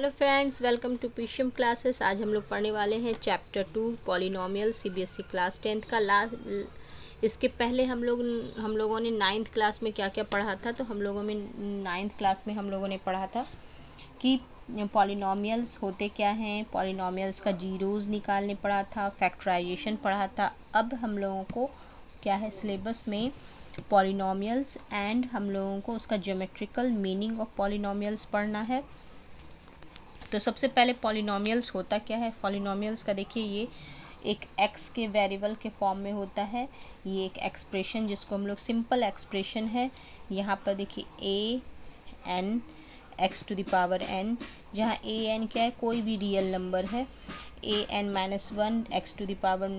Hello friends, welcome to पीशियम classes. आज हम लोग पढ़ने वाले हैं chapter 2 polynomial CBSE class 10th का इसके पहले हम लोगों ने 9th क्लास में क्या क्या पढ़ा था। तो हम लोगों में 9th क्लास में हम लोगों ने पढ़ा था कि पॉलिनोमियल्स होते क्या हैं, पॉलिनोमियल्स का जीरोज़ निकालने पढ़ा था, फैक्टराइजेशन पढ़ा था। अब हम लोगों को क्या है सिलेबस में पॉलिनोमियल्स एंड हम लोगों को उसका ज्योमेट्रिकल मीनिंग ऑफ पॉलिनोमियल्स पढ़ना है। तो सबसे पहले पॉलिनोमियल्स होता क्या है। पॉलिनोमियल्स का देखिए, ये एक एक्स के वेरिएबल के फॉर्म में होता है। ये एक एक्सप्रेशन जिसको हम लोग सिंपल एक्सप्रेशन है। यहाँ पर देखिए a n x to the power n, जहाँ ए एन क्या है, कोई भी रियल नंबर है। A n minus one x to the power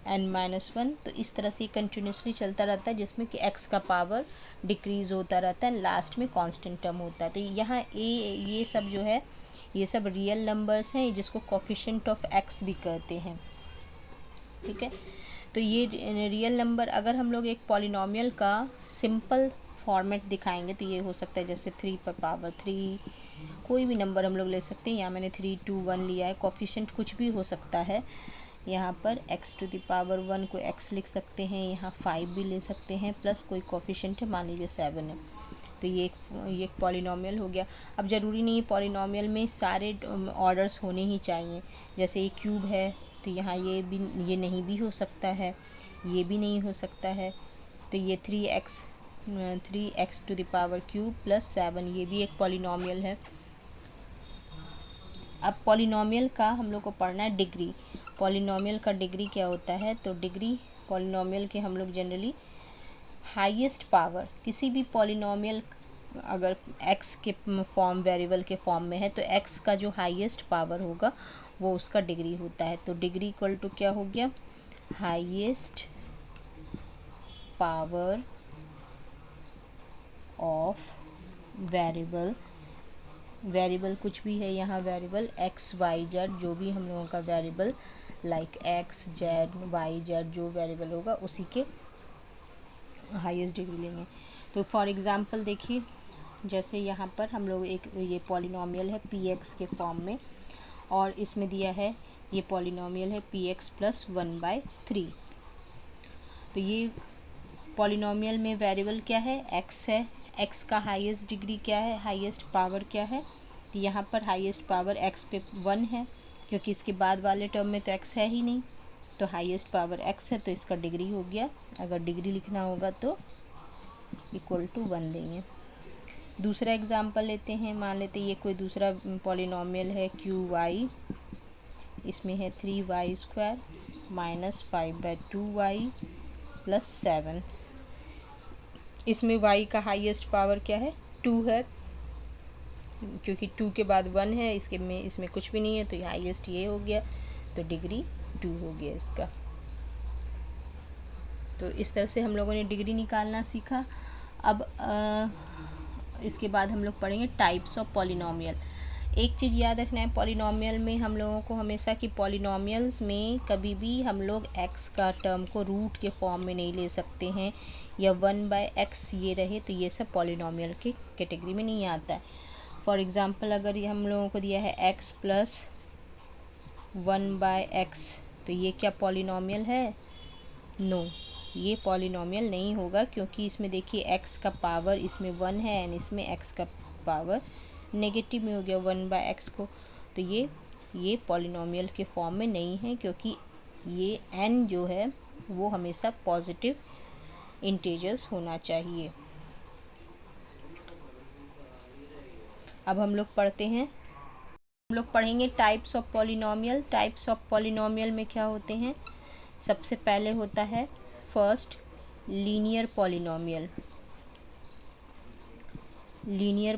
n minus one. तो इस तरह से कंटिन्यूसली चलता रहता है, जिसमें कि एक्स का पावर डिक्रीज होता रहता है, लास्ट में कांस्टेंट टर्म होता है। तो यहाँ ये सब जो है, ये सब रियल नंबर्स हैं, जिसको कोफिशिएंट ऑफ एक्स भी कहते हैं। ठीक है, तो ये रियल नंबर अगर हम लोग एक पॉलिनोमियल का सिंपल फॉर्मेट दिखाएंगे तो ये हो सकता है जैसे 3 पर पावर 3, कोई भी नंबर हम लोग ले सकते हैं। यहाँ मैंने 3 2 1 लिया है। कोफिशिएंट कुछ भी हो सकता है। यहाँ पर x टू द पावर 1 को x लिख सकते हैं, यहाँ 5 भी ले सकते हैं, प्लस कोई कोफिशिएंट है, मान लीजिए 7 है। तो ये एक पॉलिनोमियल हो गया। अब ज़रूरी नहीं है पॉलिनोमियल में सारे ऑर्डर्स होने ही चाहिए। जैसे ये क्यूब है तो यहाँ ये नहीं भी हो सकता है, ये भी नहीं हो सकता है। तो ये 3x to the power cube plus 7, ये भी एक पॉलिनोमियल है। अब पॉलिनोमियल का हम लोग को पढ़ना है डिग्री। पॉलिनोमियल का डिग्री क्या होता है, तो डिग्री पॉलिनोमियल के हम लोग जनरली हाईएस्ट पावर, किसी भी पॉलिनोमियल अगर x के फॉर्म वेरिएबल के फॉर्म में है तो x का जो हाईएस्ट पावर होगा वो उसका डिग्री होता है। तो डिग्री इक्वल टू क्या हो गया, highest power of variable. Variable कुछ भी है, यहाँ वेरिएबल x y z, जो भी हम लोगों का variable like x z y z जो वेरिएबल होगा उसी के हाईएस्ट डिग्री लेंगे। तो फॉर एग्जांपल देखिए, जैसे यहाँ पर हम लोग एक ये पॉलिनोमियल है px के फॉर्म में, और इसमें दिया है ये पॉलिनोमियल है px प्लस 1/3। तो ये पॉलिनोमियल में वेरिएबल क्या है, x है। x का हाईएस्ट डिग्री क्या है, हाईएस्ट पावर क्या है, तो यहाँ पर हाईएस्ट पावर x पे 1 है, क्योंकि इसके बाद वाले टर्म में तो x है ही नहीं। तो हाईएस्ट पावर x है, तो इसका डिग्री हो गया। अगर डिग्री लिखना होगा तो इक्वल टू 1 लेंगे। दूसरा एग्जांपल लेते हैं। मान लेते हैं ये कोई दूसरा पॉलिनोमियल है QY, इसमें है 3y² माइनस 5/2y प्लस 7। इसमें y का हाईएस्ट पावर क्या है, 2 है, क्योंकि 2 के बाद 1 है, इसमें कुछ भी नहीं है, तो ये हाईएस्ट ये हो गया, तो डिग्री 2 हो गया इसका। तो इस तरह से हम लोगों ने डिग्री निकालना सीखा। अब इसके बाद हम लोग पढ़ेंगे टाइप्स ऑफ पॉलिनोमियल। एक चीज़ याद रखना है पॉलिनोमियल में हम लोगों को हमेशा, कि पॉलिनोमियल्स में कभी भी हम लोग x का टर्म को रूट के फॉर्म में नहीं ले सकते हैं, या 1/x ये रहे तो ये सब पॉलिनोमियल की कैटेगरी में नहीं आता है। फॉर एग्ज़ाम्पल अगर ये हम लोगों को दिया है x प्लस 1/x, तो ये क्या पॉलिनोमियल है, नो, ये पॉलिनोमियल नहीं होगा, क्योंकि इसमें देखिए x का पावर इसमें 1 है एंड इसमें x का पावर नेगेटिव में हो गया 1/x को। तो ये पॉलिनोमियल के फॉर्म में नहीं है, क्योंकि ये n जो है वो हमेशा पॉजिटिव इंटीजर्स होना चाहिए। अब हम लोग पढ़ते हैं, हम लोग पढ़ेंगे types of polynomial. Types of polynomial में क्या होते हैं, सबसे पहले होता है first linear polynomial. Linear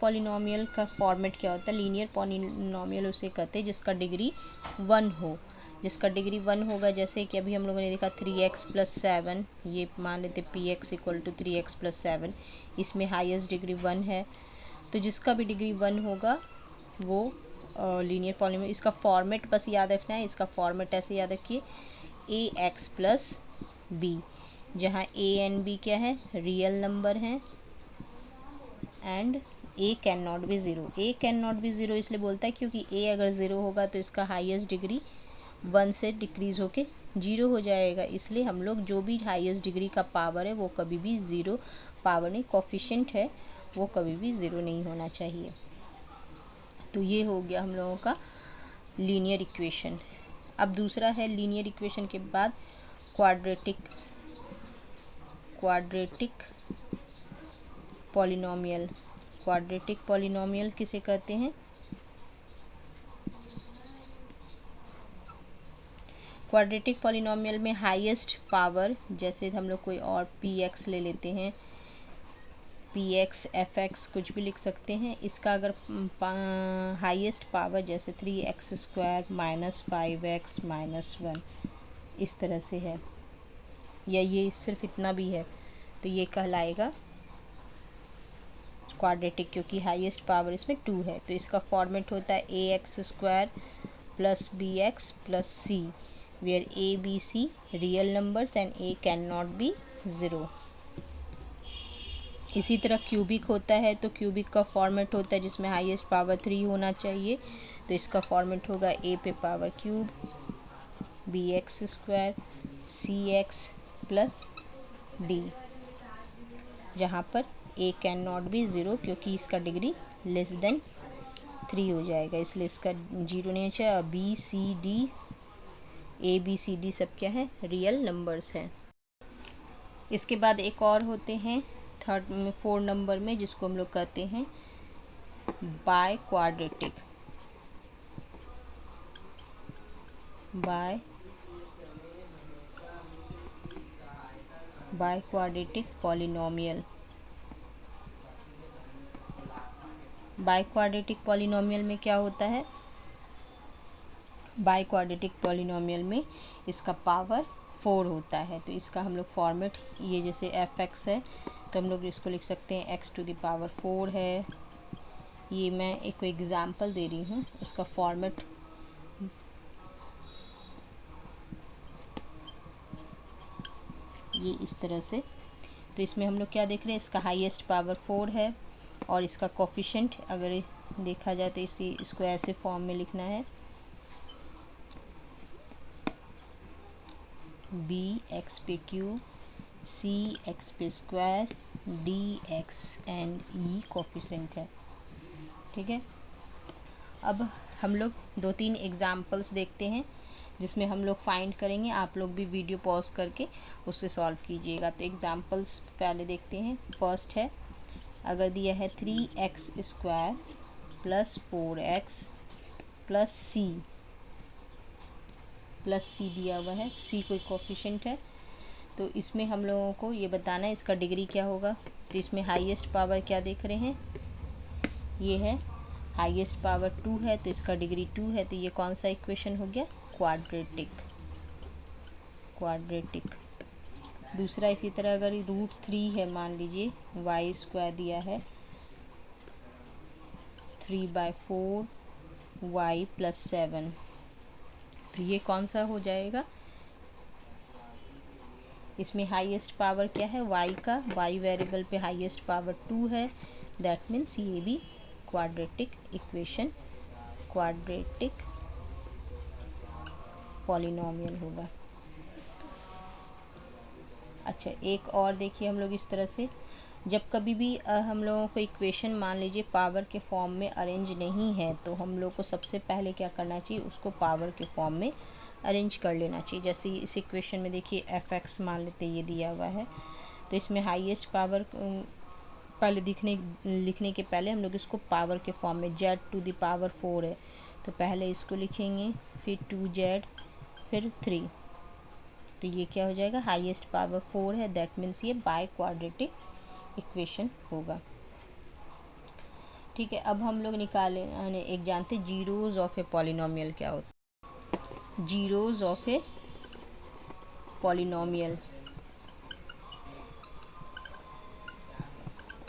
polynomial का फॉर्मेट क्या होता है, लीनियर पॉलिनोमियल उसे कहते हैं जिसका डिग्री 1 हो। जिसका डिग्री 1 होगा, जैसे कि अभी हम लोगों ने देखा 3x प्लस 7, ये मान लेते px equal to 3x plus 7, इसमें हाईएस्ट डिग्री 1 है। तो जिसका भी डिग्री 1 होगा वो लीनियर पॉलिनोमियल। इसका फॉर्मेट बस याद रखना है, इसका फॉर्मेट ऐसे याद रखिए, ax प्लस b, जहाँ a एंड b क्या है, रियल नंबर हैं, and A can not be zero. A can not be zero इसलिए बोलता है क्योंकि ए अगर ज़ीरो होगा तो इसका हाईएस्ट डिग्री 1 से डिक्रीज़ होके 0 हो जाएगा। इसलिए हम लोग जो भी हाईएस्ट डिग्री का पावर है वो कभी भी ज़ीरो, पावर नहीं कोफिशिएंट है वो कभी भी ज़ीरो नहीं होना चाहिए। तो ये हो गया हम लोगों का लीनियर इक्वेशन। अब दूसरा है लीनियर इक्वेशन के बाद क्वाड्रेटिक पॉलिनोमियल। क्वाड्रेटिक पॉलिनोमियल किसे कहते हैं? क्वाड्रेटिक पॉलिनोमियल में हाईएस्ट पावर, जैसे हम लोग कोई और px ले लेते हैं, px fx कुछ भी लिख सकते हैं। इसका अगर हाईएस्ट पावर जैसे 3x² माइनस 5x माइनस 1 इस तरह से है, या ये सिर्फ इतना भी है, तो ये कहलाएगा क्वाड्रेटिक, क्योंकि हाईएस्ट पावर इसमें 2 है। तो इसका फॉर्मेट होता है ax² plus bx plus c, where a b c real numbers and a can not be zero. इसी तरह क्यूबिक होता है, तो क्यूबिक का फॉर्मेट होता है जिसमें हाईएस्ट पावर 3 होना चाहिए, तो इसका फॉर्मेट होगा a पे power cube bx² cx plus d, जहाँ पर a can not be zero क्योंकि इसका डिग्री लेस देन 3 हो जाएगा, इसलिए इसका 0 नहीं चाहिए। B c d a b c d सब क्या है? रियल नंबर्स हैं। इसके बाद एक और होते हैं 4 नंबर में, जिसको हम लोग कहते हैं by quadratic polynomial. By quadratic polynomial में क्या होता है? बाय क्वाड्रेटिक पॉलिनोमियल में इसका पावर 4 होता है, तो इसका हम लोग फॉर्मेट, ये जैसे fx है तो हम लोग इसको लिख सकते हैं x टू द पावर 4 है। ये मैं एक एग्जांपल दे रही हूँ, इसका फॉर्मेट ये इस तरह से। तो इसमें हम लोग क्या देख रहे हैं? इसका हाईएस्ट पावर 4 है और इसका कोफिशिएंट अगर देखा जाए तो इसको ऐसे फॉर्म में लिखना है b x पे क्यूब c x पे square d x and e coefficient है। ठीक है, अब हम लोग 2-3 एग्जाम्पल्स देखते हैं जिसमें हम लोग फाइंड करेंगे। आप लोग भी वीडियो पॉज करके उससे सॉल्व कीजिएगा। तो एग्जाम्पल्स पहले देखते हैं। फर्स्ट है, अगर दिया है 3x² plus 4x plus c दिया हुआ है, c कोई कोफिशिएंट है, तो इसमें हम लोगों को ये बताना है इसका डिग्री क्या होगा। तो इसमें हाईएस्ट पावर क्या देख रहे हैं? ये है हाईएस्ट पावर 2 है, तो इसका डिग्री 2 है, तो ये कौन सा इक्वेशन हो गया? क्वाड्रेटिक। दूसरा इसी तरह अगर √3 है, मान लीजिए y² दिया है 3/4 y प्लस 7, तो ये कौन सा हो जाएगा? इसमें हाईएस्ट पावर क्या है? y का, y वेरिएबल पे हाईएस्ट पावर 2 है, दैट मीन्स ये भी क्वाड्रेटिक इक्वेशन, क्वाड्रेटिक पॉलिनोमियल होगा। अच्छा, एक और देखिए हम लोग इस तरह से, जब कभी भी हम लोगों को इक्वेशन मान लीजिए पावर के फॉर्म में अरेंज नहीं है, तो हम लोग को सबसे पहले क्या करना चाहिए? उसको पावर के फॉर्म में अरेंज कर लेना चाहिए। जैसे इस इक्वेशन में देखिए fx मान लेते ये दिया हुआ है, तो इसमें हाईएस्ट पावर पहले लिखने के पहले हम लोग इसको पावर के फॉर्म में z टू द पावर 4 है, तो पहले इसको लिखेंगे, फिर 2z, फिर 3, तो ये क्या हो जाएगा? हाईएस्ट पावर 4 है, दैट मीन्स ये बाय क्वाड्रेटिक इक्वेशन होगा। ठीक है, अब हम लोग निकाले एक जानते जीरोज ऑफ ए पॉलिनोमियल क्या होता है? Zeros of a polynomial,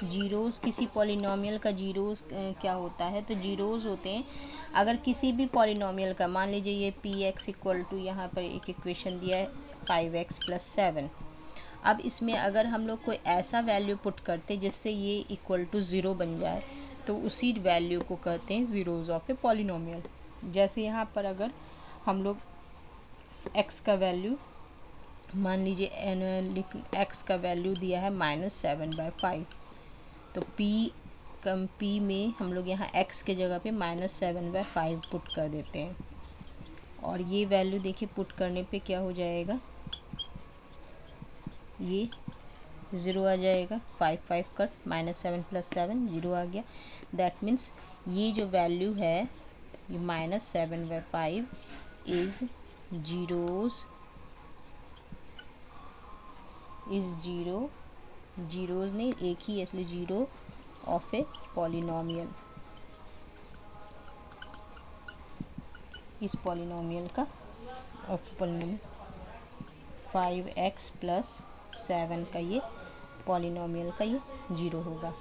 zeros किसी पॉलिनोमियल का जीरोज क्या होता है? तो जीरोज होते हैं अगर किसी भी पॉलिनोमियल का, मान लीजिए ये px इक्वल टू, यहाँ पर एक इक्वेशन दिया है 5x प्लस 7। अब इसमें अगर हम लोग कोई ऐसा वैल्यू पुट करते जिससे ये इक्वल टू 0 बन जाए, तो उसी वैल्यू को कहते हैं ज़ीरोज़ ऑफ ए पॉलिनोमियल। जैसे यहाँ पर अगर हम लोग x का वैल्यू मान लीजिए x का वैल्यू दिया है -7/5, तो p में हम लोग यहाँ x के जगह पे -7/5 पुट कर देते हैं, और ये वैल्यू देखिए पुट करने पे क्या हो जाएगा, ये 0 आ जाएगा, 5 कट, -7 + 7 0 आ गया। दैट मीन्स ये जो वैल्यू है ये -7/5 इज़ जीरोज़ नहीं, एक ही इसलिए जीरो ऑफ ए पॉलिनोमियल। इस पॉलिनोमियल का पॉलिनोमियल 5x + 7 का ये पॉलिनोमियल का ये जीरो होगा।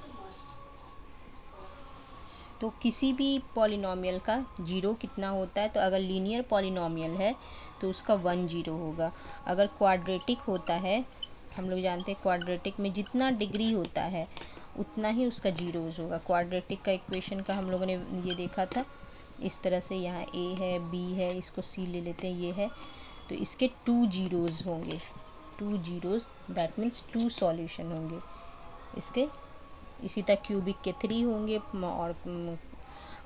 तो किसी भी पॉलिनोमियल का जीरो कितना होता है, तो अगर लीनियर पॉलिनोमियल है तो उसका 1 जीरो होगा। अगर क्वाड्रेटिक होता है, हम लोग जानते हैं क्वाड्रेटिक में जितना डिग्री होता है उतना ही उसका जीरोज़ होगा। क्वाड्रेटिक का इक्वेशन का हम लोगों ने ये देखा था, इस तरह से यहाँ a है, b है, इसको c ले लेते हैं, ये है, तो इसके 2 जीरोज़ होंगे, 2 जीरोज़, दैट मीन्स 2 सॉल्यूशन होंगे इसके। इसी तरह क्यूबिक के 3 होंगे और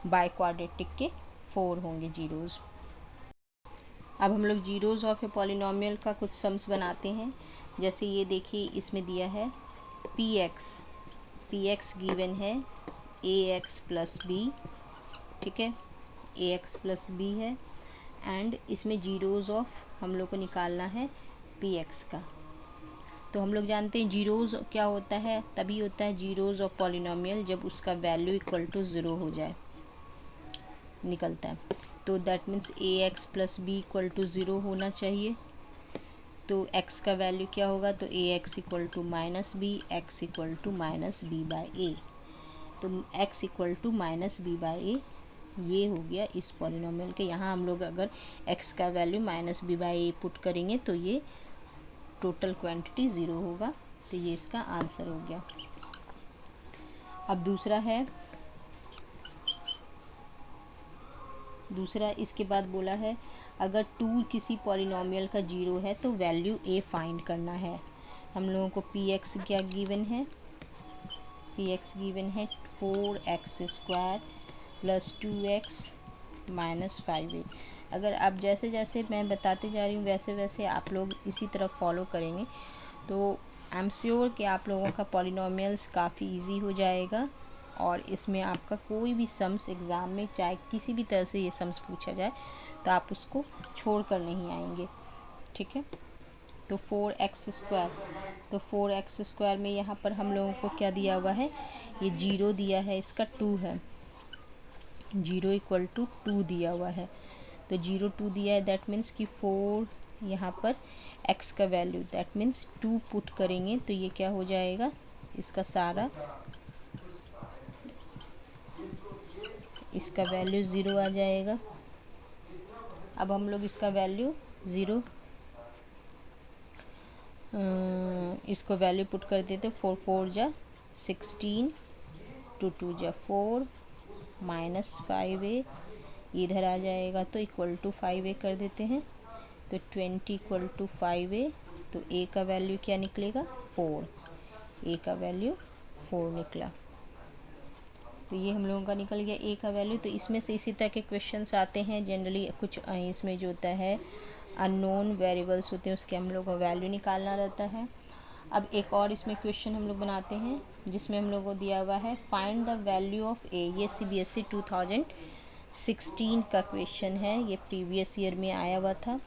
बाय क्वाड्रेटिक के 4 होंगे जीरोज़। अब हम लोग जीरोज़ ऑफ ए पॉलिनोमियल का कुछ सम्स बनाते हैं। जैसे ये देखिए, इसमें दिया है px गिवन है ax + b, ठीक है, ax + b है, एंड इसमें जीरोज़ ऑफ हम लोग को निकालना है px का। तो हम लोग जानते हैं जीरोज़ क्या होता है, तभी होता है जीरोज़ ऑफ पॉलिनोमियल जब उसका वैल्यू = 0 हो जाए, निकलता है। तो दैट मीन्स ax + b = 0 होना चाहिए। तो x का वैल्यू क्या होगा, तो ax = -b, x = -b/a। तो x = -b/a ये हो गया इस पॉलिनोमियल के। यहाँ हम लोग अगर x का वैल्यू -b/a पुट करेंगे तो ये टोटल क्वांटिटी 0 होगा। तो ये इसका आंसर हो गया। अब दूसरा इसके बाद बोला है अगर 2 किसी पॉलिनोमियल का जीरो है तो वैल्यू a फाइंड करना है। हम लोगों को px क्या गिवन है, px गिवन है 4x² + 2x - 5a। अगर आप जैसे जैसे मैं बताते जा रही हूँ वैसे वैसे आप लोग इसी तरह फॉलो करेंगे तो आई एम श्योर कि आप लोगों का पॉलिनोमियल्स काफ़ी इजी हो जाएगा, और इसमें आपका कोई भी सम्स एग्ज़ाम में चाहे किसी भी तरह से ये सम्स पूछा जाए तो आप उसको छोड़ कर नहीं आएंगे, ठीक है। तो 4x², तो 4x² में यहाँ पर हम लोगों को क्या दिया हुआ है, ये जीरो दिया है, इसका 2 है, 0 = 2 दिया हुआ है। तो 0 2 दिया है, दैट मीन्स कि 4 यहाँ पर x का वैल्यू दैट मीन्स 2 पुट करेंगे तो ये क्या हो जाएगा, इसका सारा इसका वैल्यू 0 आ जाएगा। अब हम लोग इसका वैल्यू 0 इसको वैल्यू पुट कर देते, 4 4 जा 16, 2 2 जा 4 -5a इधर आ जाएगा तो = 5a कर देते हैं। तो 20 = 5a, तो a का वैल्यू क्या निकलेगा, 4, a का वैल्यू 4 निकला। तो ये हम लोगों का निकल गया a का वैल्यू। तो इसमें से इसी तरह के क्वेश्चंस आते हैं जनरली, कुछ इसमें जो होता है अननोन वेरिएबल्स होते हैं उसके हम लोग को वैल्यू निकालना रहता है। अब एक और इसमें क्वेश्चन हम लोग बनाते हैं जिसमें हम लोग को दिया हुआ है find the value of a। ये CBSE 2016 का क्वेश्चन है, ये प्रीवियस ईयर में आया हुआ था,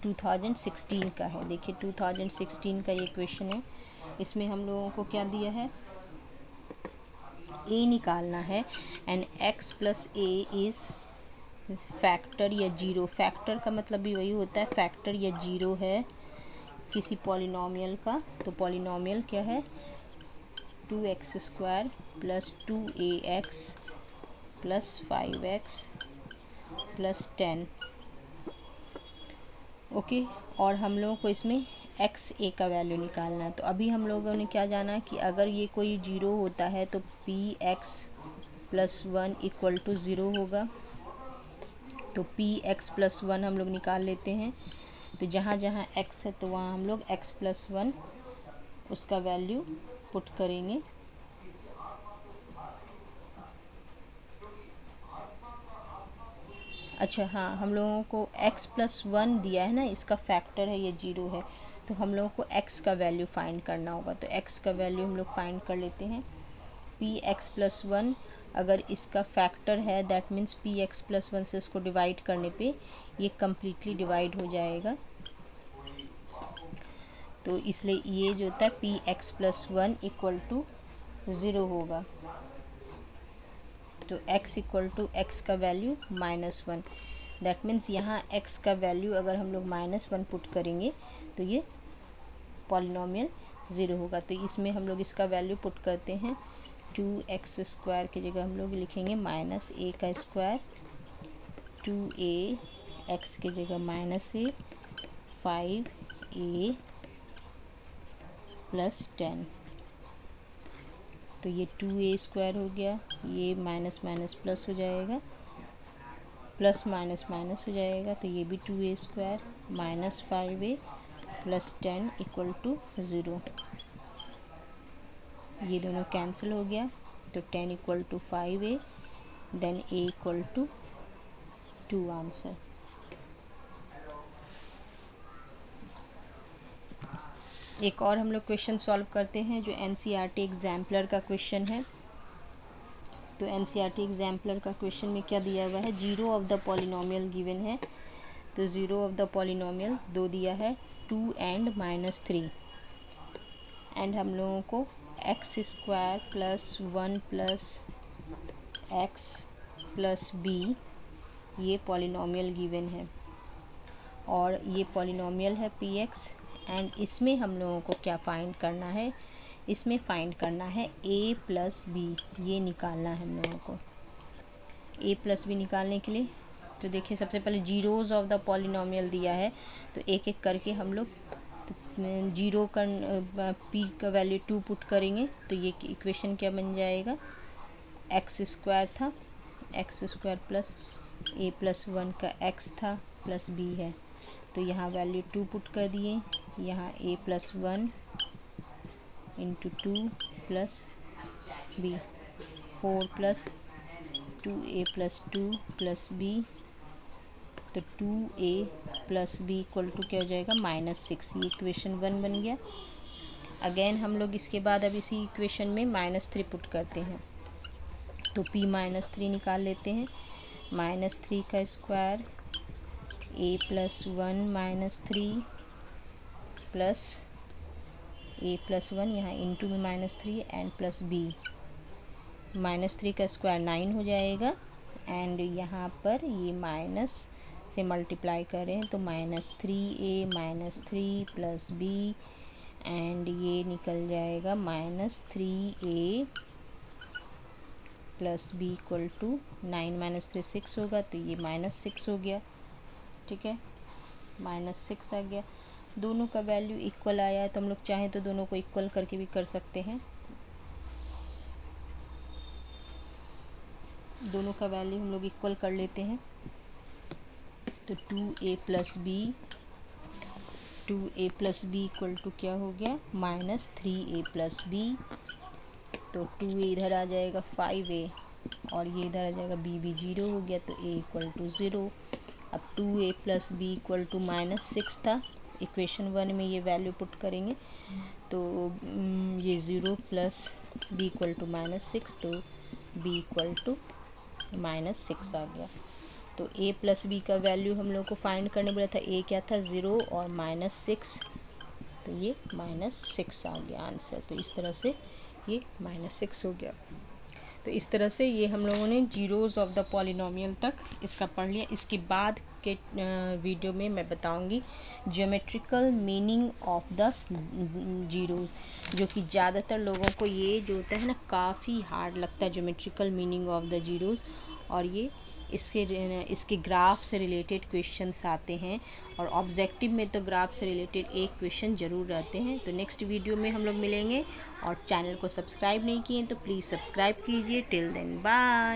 2016 का है। देखिए 2016 का ये क्वेश्चन है। इसमें हम लोगों को क्या दिया है, a निकालना है and x + a is factor या जीरो। फैक्टर का मतलब भी वही होता है, फैक्टर या जीरो है किसी पॉलिनोमियल का। तो पॉलिनोमियल क्या है, 2x² + 2ax + 5x + 10, ओके। और हम लोगों को इसमें एक्स ए का वैल्यू निकालना है। तो अभी हम लोगों ने क्या जाना कि अगर ये कोई जीरो होता है तो p x plus one equal to zero होगा। तो पी एक्स प्लस वन हम लोग निकाल लेते हैं। तो जहाँ जहाँ एक्स है तो वहाँ हम लोग एक्स प्लस वन उसका वैल्यू पुट करेंगे। अच्छा हाँ, हम लोगों को x प्लस वन दिया है ना, इसका फैक्टर है, ये जीरो है, तो हम लोगों को x का वैल्यू फाइंड करना होगा। तो x का वैल्यू हम लोग फाइंड कर लेते हैं। पी एक्स प्लस वन अगर इसका फैक्टर है that means P x plus one से इसको डिवाइड करने पे ये कम्प्लीटली डिवाइड हो जाएगा। तो इसलिए ये जो होता है p x plus one equal to zero होगा। तो x इक्वल टू एक्स का value minus one, that means यहाँ x का वैल्यू अगर हम लोग माइनस वन पुट करेंगे तो ये पॉलिनॉमियल ज़ीरो होगा। तो इसमें हम लोग इसका वैल्यू पुट करते हैं। 2x स्क्वायर की जगह हम लोग लिखेंगे माइनस ए का स्क्वायर, 2a x की जगह माइनस ए, 5a प्लस 10। तो ये 2a स्क्वायर हो गया, ये माइनस माइनस प्लस हो जाएगा, प्लस माइनस माइनस हो जाएगा, तो ये भी 2a square minus 5a plus 10 equal to zero. ये दोनों कैंसिल हो गया, तो 10 equal to 5a, then a equal to 2 answer. एक और हम लोग क्वेश्चन सॉल्व करते हैं जो एनसीईआरटी एग्जाम्पलर का क्वेश्चन है। तो एनसीईआरटी एग्जाम्पलर का क्वेश्चन में क्या दिया हुआ है, zero of the polynomial given है। तो जीरो ऑफ द पॉलिनॉमियल दो दिया है, 2 एंड -3, एंड हम लोगों को x square plus one plus x plus b ये पॉलिनॉमियल गिवन है, और ये पॉलिनॉमियल है पी एक्स। एंड इसमें हम लोगों को क्या फाइंड करना है, इसमें फाइंड करना है a प्लस बी, ये निकालना है हम लोगों को। a प्लस बी निकालने के लिए तो देखिए सबसे पहले जीरोज़ ऑफ द पॉलिनॉमियल दिया है, तो एक एक करके हम लोग जीरो का p का वैल्यू 2 पुट करेंगे। तो ये इक्वेशन क्या बन जाएगा, एक्स स्क्वायर था, x square plus a plus one का x था प्लस b है, तो यहाँ वैल्यू 2 पुट कर दिए। यहाँ a plus one into 2 plus b, 4 plus 2a plus 2 plus b, तो 2a plus b equal to क्या हो जाएगा -6। ये इक्वेशन 1 बन गया। अगेन हम लोग इसके बाद अब इसी इक्वेशन में -3 पुट करते हैं। तो p -3 निकाल लेते हैं। -3 का square a plus one -3 plus a plus one, यहाँ इंटू में -3 एंड प्लस b, -3 का स्क्वायर 9 हो जाएगा, एंड यहाँ पर ये माइनस से मल्टीप्लाई करें तो -3a -3 प्लस b, एंड ये निकल जाएगा -3a plus b equal to 9 - 3 6 होगा, तो ये -6 हो गया। ठीक है, -6 आ गया। दोनों का वैल्यू इक्वल आया है, तो हम लोग चाहें तो दोनों को इक्वल करके भी कर सकते हैं। दोनों का वैल्यू हम लोग इक्वल कर लेते हैं। तो 2a plus B equal to क्या हो गया -3a प्लस बी। तो 2a इधर आ जाएगा 5a, और ये इधर आ जाएगा b भी 0 हो गया, तो a इक्वल टू 0। अब 2a plus B equal to -6 था, इक्वेशन 1 में ये वैल्यू पुट करेंगे तो ये 0 प्लस b इक्वल टू -6, तो b इक्वल टू -6 आ गया। तो a प्लस बी का वैल्यू हम लोग को फाइंड करने बोला था, a क्या था 0 और -6, तो ये -6 आ गया आंसर। तो इस तरह से ये -6 हो गया। तो इस तरह से ये हम लोगों ने जीरोज़ ऑफ द पॉलिनॉमियल तक इसका पढ़ लिया। इसके बाद के वीडियो में मैं बताऊंगी geometrical meaning of the zeros, जो कि ज़्यादातर लोगों को ये जो होता है ना काफ़ी हार्ड लगता है geometrical meaning of the zeros, और ये इसके ग्राफ से रिलेटेड क्वेश्चंस आते हैं, और ऑब्जेक्टिव में तो ग्राफ से रिलेटेड एक क्वेश्चन ज़रूर रहते हैं। तो नेक्स्ट वीडियो में हम लोग मिलेंगे, और चैनल को सब्सक्राइब नहीं किए तो प्लीज़ सब्सक्राइब कीजिए। Till then bye.